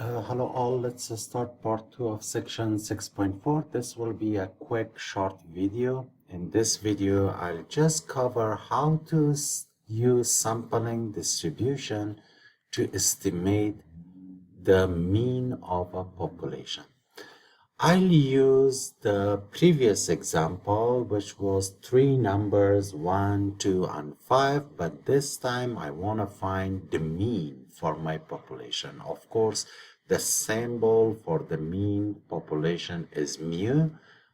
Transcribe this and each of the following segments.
Hello all, let's start part 2 of section 6.4. This will be a quick short video. In this video, I'll just cover how to use sampling distribution to estimate the mean of a population. I'll use the previous example, which was three numbers 1, 2, and 5, but this time I want to find the mean for my population. Of course, the symbol for the mean population is mu,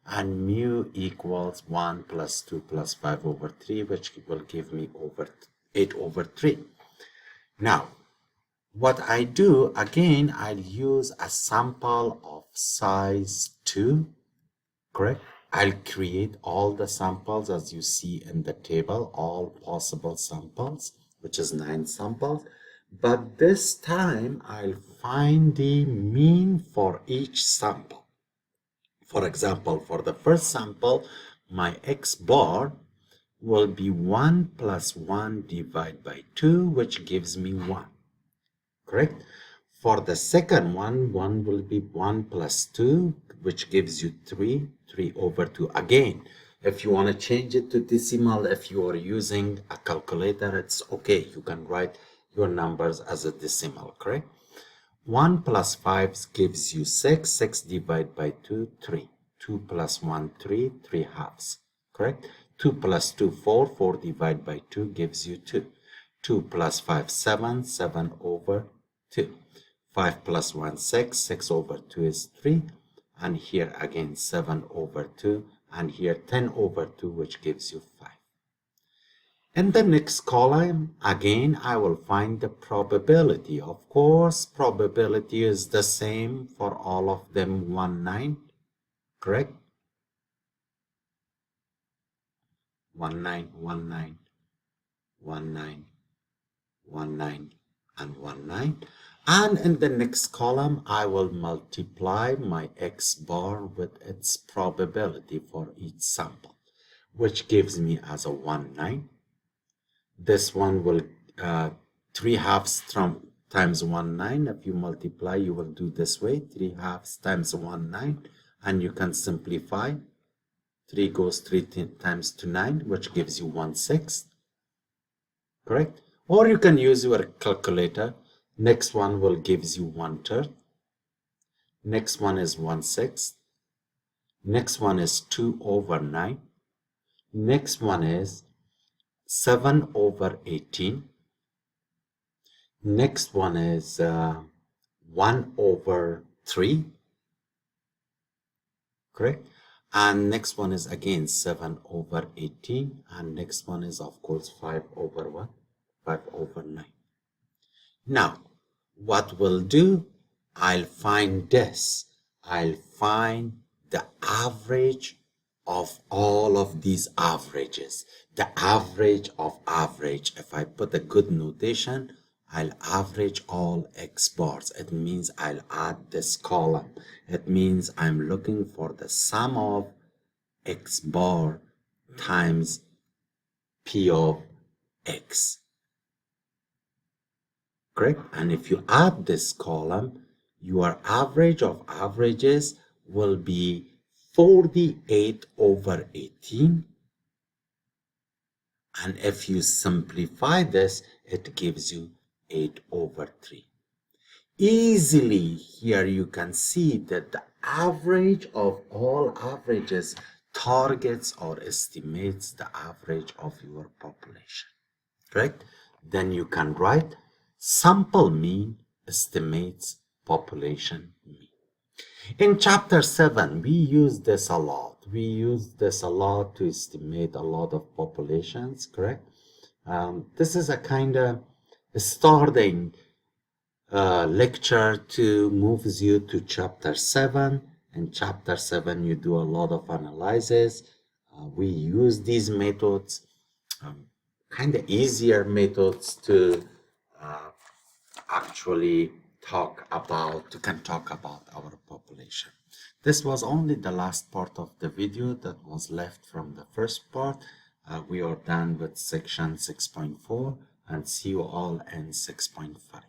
and mu equals 1 plus 2 plus 5 over 3, which will give me 8 over 3. Now, what I do, again, I'll use a sample of size 2, correct? I'll create all the samples as you see in the table, all possible samples, which is 9 samples. But this time, I'll find the mean for each sample. For example, for the first sample, my x bar will be 1 plus 1 divided by 2, which gives me 1. Correct? For the second one, 1 will be 1 plus 2, which gives you 3 over 2. Again, if you want to change it to decimal, if you are using a calculator, it's okay. You can write your numbers as a decimal, correct? 1 plus 5 gives you 6. 6 divided by 2, 3. 2 plus 1, 3. 3 halves, correct? 2 plus 2, 4. 4 divided by 2 gives you 2. 2 plus 5, 7. 7 over 2. 5 plus 1, 6. 6 over 2 is 3. And here again 7 over 2. And here 10 over 2, which gives you 5. In the next column, again, I will find the probability. Of course, probability is the same for all of them, 1, 9. Correct? 1, 9, 1, 9, 1, 9, 1, 9, and 1, 9. And in the next column, I will multiply my x bar with its probability for each sample, which gives me as a 1, 9. This one will 3 halves times 1, 9. If you multiply, you will do this way, 3 halves times 1, 9. And you can simplify. 3 goes 3 times to 9, which gives you 1, 6. Correct? Or you can use your calculator. Next one will gives you 1/3. Next one is 1/6. Next one is 2 over 9. Next one is 7 over 18. Next one is 1 over 3. Correct? And next one is again 7 over 18. And next one is, of course, 5 over 1? 5 over 9. Now, what we'll do, I'll find this. I'll find the average of all of these averages. The average of average. If I put a good notation, I'll average all x bars. It means I'll add this column. It means I'm looking for the sum of x bar times p of x. Correct? And if you add this column, your average of averages will be 48 over 18. And if you simplify this, it gives you 8 over 3. Easily here you can see that the average of all averages targets or estimates the average of your population. Correct? Then you can write sample mean estimates population mean. In chapter 7, we use this a lot. We use this a lot to estimate a lot of populations, correct? This is a kind of starting lecture to moves you to chapter 7. In chapter 7, you do a lot of analysis. We use these methods, kind of easier methods to actually talk about our population. This was only the last part of the video that was left from the first part. We are done with section 6.4 and see you all in 6.5.